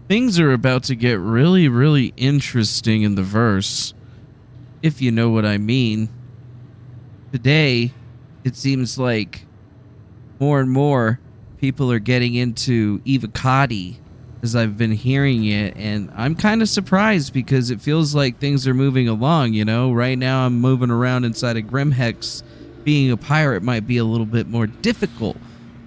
Things are about to get really, really interesting in the verse, if you know what I mean. Today, it seems like more and more people are getting into Evocati as I've been hearing it, and I'm kind of surprised because it feels like things are moving along, you know? Right now, I'm moving around inside of Grimhex. Being a pirate might be a little bit more difficult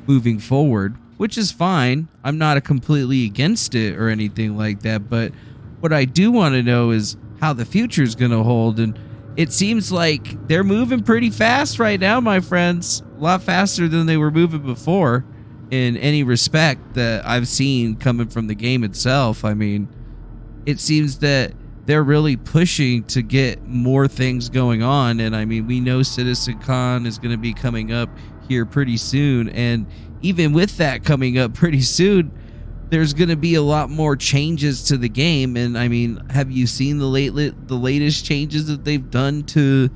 moving forward, which is fine. I'm not completely against it or anything like that, but what I do want to know is how the future is going to hold. And it seems like they're moving pretty fast right now, my friends. A lot faster than they were moving before in any respect that I've seen coming from the game itself. I mean, it seems that they're really pushing to get more things going on. And I mean, we know CitizenCon is going to be coming up here pretty soon. And even with that coming up pretty soon, there's going to be a lot more changes to the game. And I mean, have you seen the latest changes that they've done to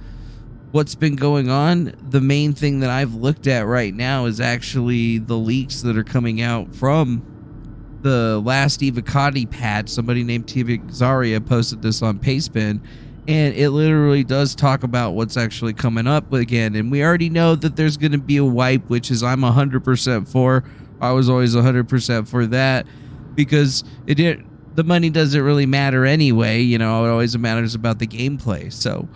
what's been going on? The main thing that I've looked at right now is actually the leaks that are coming out from the last Evocati patch. Somebody named TV Zaria posted this on Pastebin, and it literally does talk about what's actually coming up again. And we already know that there's going to be a wipe, which is I'm 100% for. I was always 100% for that because the money doesn't really matter anyway. You know, it always matters about the gameplay. So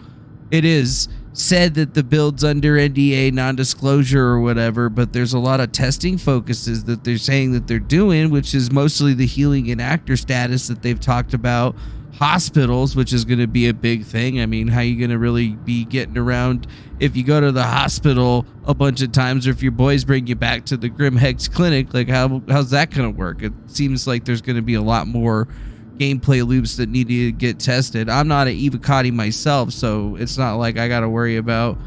it is said that the build's under NDA non-disclosure or whatever, but there's a lot of testing focuses that they're saying that they're doing, which is mostly the healing and actor status that they've talked about. Hospitals, which is going to be a big thing. I mean, how you going to really be getting around if you go to the hospital a bunch of times, or if your boys bring you back to the Grimhex clinic? Like, how's that going to work? It seems like there's going to be a lot more gameplay loops that need to get tested. I'm not an Evocati myself, so it's not like I got to worry about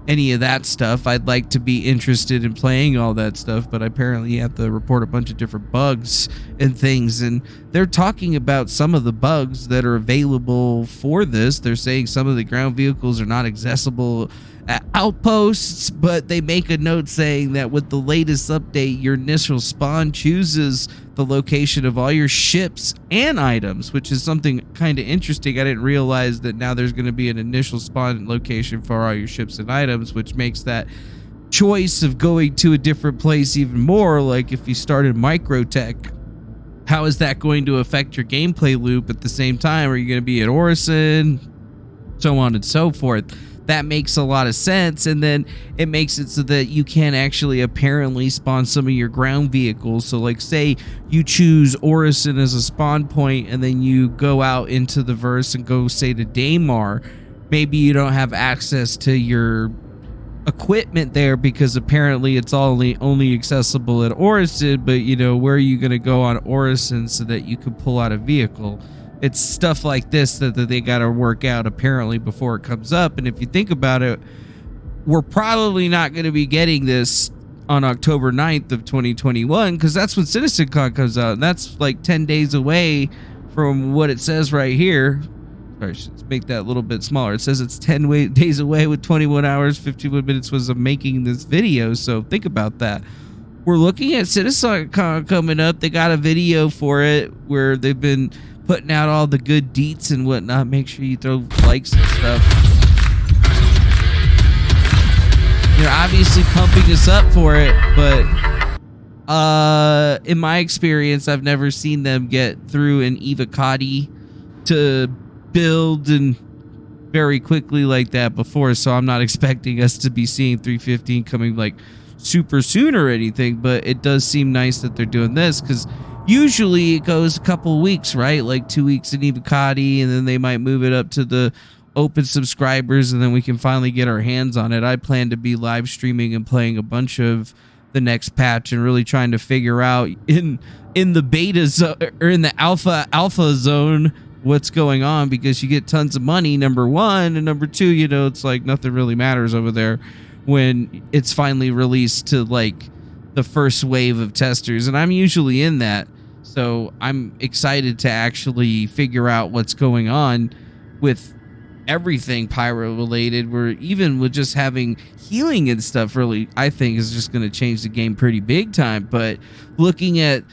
any of that stuff. I'd like to be interested in playing all that stuff, but apparently you have to report a bunch of different bugs and things, and they're talking about some of the bugs that are available for this. They're saying some of the ground vehicles are not accessible at outposts, but they make a note saying that with the latest update, your initial spawn chooses the location of all your ships and items, which is something kind of interesting. I didn't realize that now there's going to be an initial spawn location for all your ships and items, which makes that choice of going to a different place even more. Like if you started Microtech, how is that going to affect your gameplay loop at the same time? Are you going to be at Orison, so on and so forth? That makes a lot of sense. And then it makes it so that you can actually apparently spawn some of your ground vehicles. So like say you choose Orison as a spawn point, and then you go out into the verse and go say to Daymar. Maybe you don't have access to your equipment there because apparently it's only accessible at Orison, but you know, where are you going to go on Orison so that you can pull out a vehicle? It's stuff like this that they got to work out apparently before it comes up. And if you think about it, we're probably not going to be getting this on October 9th of 2021 because that's when CitizenCon comes out, and that's like 10 days away from what it says right here. Sorry, let's make that a little bit smaller. It says it's 10 days away with 21 hours 51 minutes was of making this video. So think about that. We're looking at CitizenCon coming up. They got a video for it where they've been putting out all the good deets and whatnot. Make sure you throw likes and stuff. They're obviously pumping us up for it, but in my experience, I've never seen them get through an Evocati to build and very quickly like that before, so I'm not expecting us to be seeing 3.15 coming like super soon or anything, but it does seem nice that they're doing this because usually it goes a couple weeks, right? Like 2 weeks in Evocati, and then they might move it up to the open subscribers, and then we can finally get our hands on it. I plan to be live streaming and playing a bunch of the next patch and really trying to figure out in the beta zone or in the alpha zone what's going on, because you get tons of money, number one, and number two, you know, it's like nothing really matters over there when it's finally released to like the first wave of testers, and I'm usually in that. So I'm excited to actually figure out what's going on with everything pyro related. Where even with just having healing and stuff, really, I think is just going to change the game pretty big time. But looking at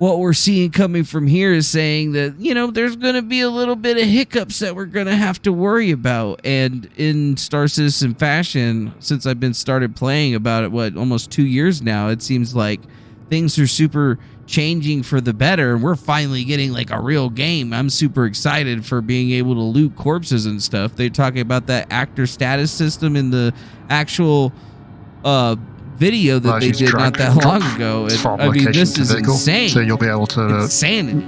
what we're seeing coming from here is saying that, there's going to be a little bit of hiccups that we're going to have to worry about. And in Star Citizen fashion, since I've been started playing about it, almost 2 years now, it seems like things are super changing for the better. And we're finally getting like a real game. I'm super excited for being able to loot corpses and stuff. They're talking about that actor status system in the actual video that they did not that long ago. And, I mean, this is insane. So you'll be able to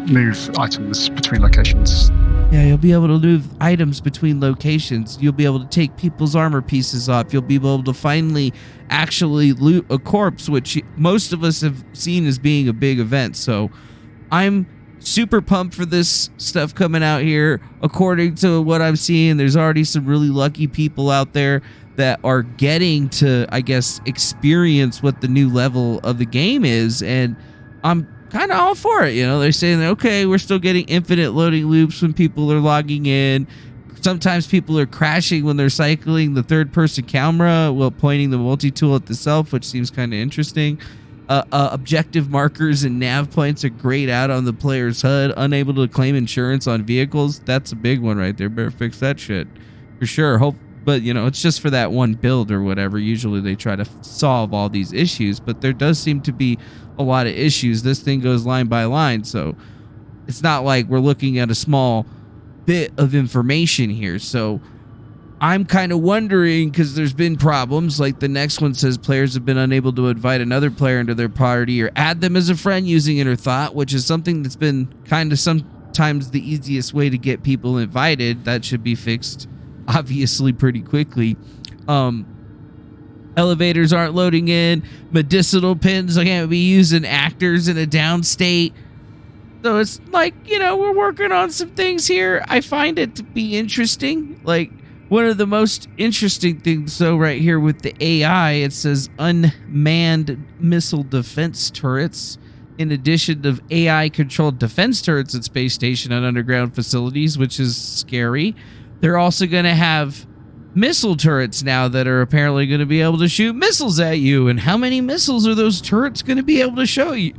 move items between locations. Yeah, you'll be able to move items between locations. You'll be able to take people's armor pieces off. You'll be able to finally actually loot a corpse, which most of us have seen as being a big event. So I'm super pumped for this stuff coming out here. According to what I'm seeing, there's already some really lucky people out there that are getting to, I guess, experience what the new level of the game is. And I'm kind of all for it. They're saying, okay, we're still getting infinite loading loops when people are logging in. Sometimes people are crashing when they're cycling the third-person camera while pointing the multi-tool at the self, which seems kind of interesting. Objective markers and nav points are grayed out on the player's HUD. Unable to claim insurance on vehicles. That's a big one right there. Better fix that shit for sure. But, it's just for that one build or whatever. Usually they try to solve all these issues, but there does seem to be a lot of issues. This thing goes line by line, so it's not like we're looking at a small bit of information here. So I'm kind of wondering, because there's been problems, like the next one says players have been unable to invite another player into their party or add them as a friend using inner thought, which is something that's been kind of sometimes the easiest way to get people invited. That should be fixed obviously pretty quickly. Elevators aren't loading in. Medicinal pins can't be using actors in a down state. So it's like, we're working on some things here. I find it to be interesting. Like, one of the most interesting things, though, right here with the AI, it says unmanned missile defense turrets. In addition to AI-controlled defense turrets at space station and underground facilities, which is scary. They're also going to have missile turrets now that are apparently going to be able to shoot missiles at you. And how many missiles are those turrets going to be able to shoot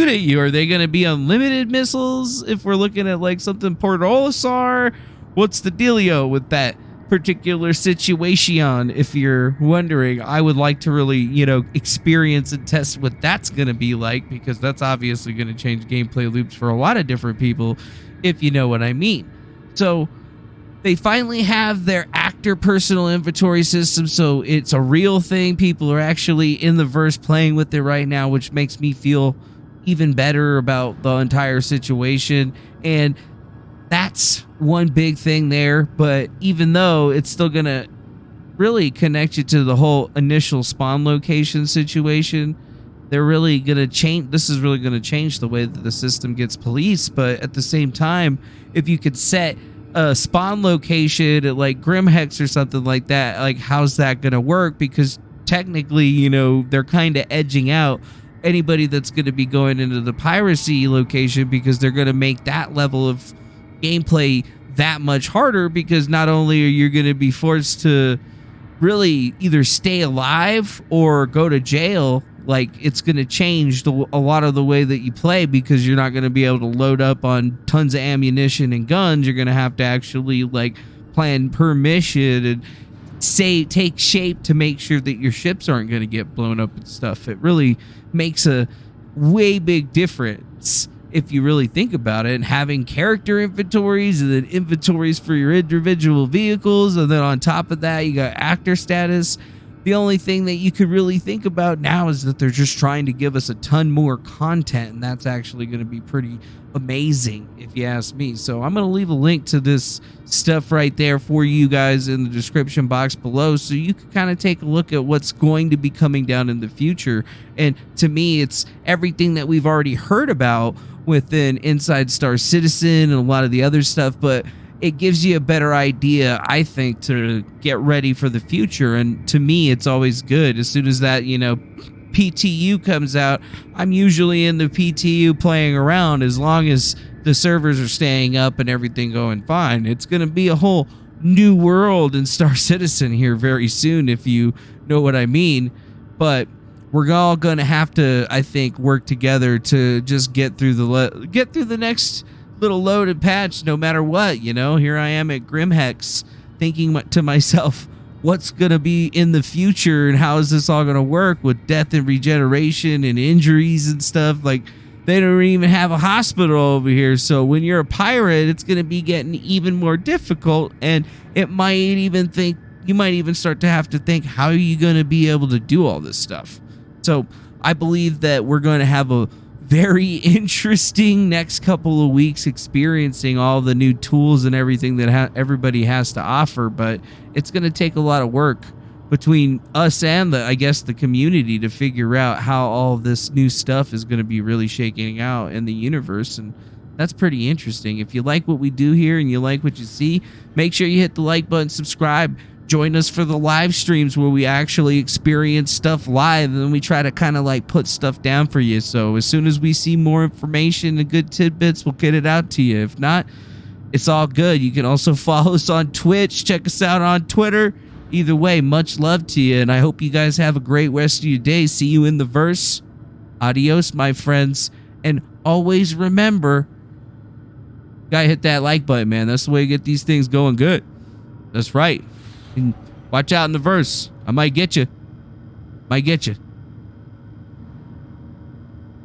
at you? Are they going to be unlimited missiles if we're looking at like something Portolosar? What's the dealio with that particular situation? If you're wondering, I would like to really, experience and test what that's going to be like, because that's obviously going to change gameplay loops for a lot of different people, if you know what I mean. So they finally have their actor personal inventory system, so it's a real thing. People are actually in the verse playing with it right now, which makes me feel even better about the entire situation. And that's one big thing there. But even though it's still going to really connect you to the whole initial spawn location situation, they're really going to change. This is really going to change the way that the system gets policed. But at the same time, if you could set a spawn location at like Grimhex or something like that, like how's that gonna work? Because technically, they're kind of edging out anybody that's going to be going into the piracy location, because they're going to make that level of gameplay that much harder, because not only are you going to be forced to really either stay alive or go to jail, like it's going to change a lot of the way that you play, because you're not going to be able to load up on tons of ammunition and guns. You're going to have to actually like plan per mission and take shape to make sure that your ships aren't going to get blown up and stuff. It really makes a way big difference if you really think about it. And having character inventories and then inventories for your individual vehicles, and then on top of that you got actor status. The only thing that you could really think about now is that they're just trying to give us a ton more content, and that's actually going to be pretty amazing if you ask me. So I'm going to leave a link to this stuff right there for you guys in the description box below, so you can kind of take a look at what's going to be coming down in the future. And to me, it's everything that we've already heard about within Inside Star Citizen and a lot of the other stuff, but it gives you a better idea, I think, to get ready for the future. And to me, it's always good. As soon as that, PTU comes out, I'm usually in the PTU playing around, as long as the servers are staying up and everything going fine. It's going to be a whole new world in Star Citizen here very soon, if you know what I mean. But we're all going to have to, I think, work together to just get through the next little loaded patch, no matter what. You know, here I am at Grimhex thinking to myself, what's going to be in the future and how is this all going to work with death and regeneration and injuries and stuff? Like, they don't even have a hospital over here. So when you're a pirate, it's going to be getting even more difficult. And you might even start to have to think, how are you going to be able to do all this stuff? So I believe that we're going to have a very interesting next couple of weeks experiencing all the new tools and everything that everybody has to offer. But it's going to take a lot of work between us and the community to figure out how all this new stuff is going to be really shaking out in the universe. And that's pretty interesting. If you like what we do here and you like what you see, make sure you hit the like button, subscribe, join us for the live streams where we actually experience stuff live, and then we try to kind of like put stuff down for you. So as soon as we see more information and good tidbits, we'll get it out to you. If not, it's all good. You can also follow us on Twitch, check us out on Twitter. Either way, much love to you, and I hope you guys have a great rest of your day. See you in the verse. Adios, my friends. And always remember, gotta hit that like button, man. That's the way to get these things going good. That's right. And watch out in the verse. I might get you.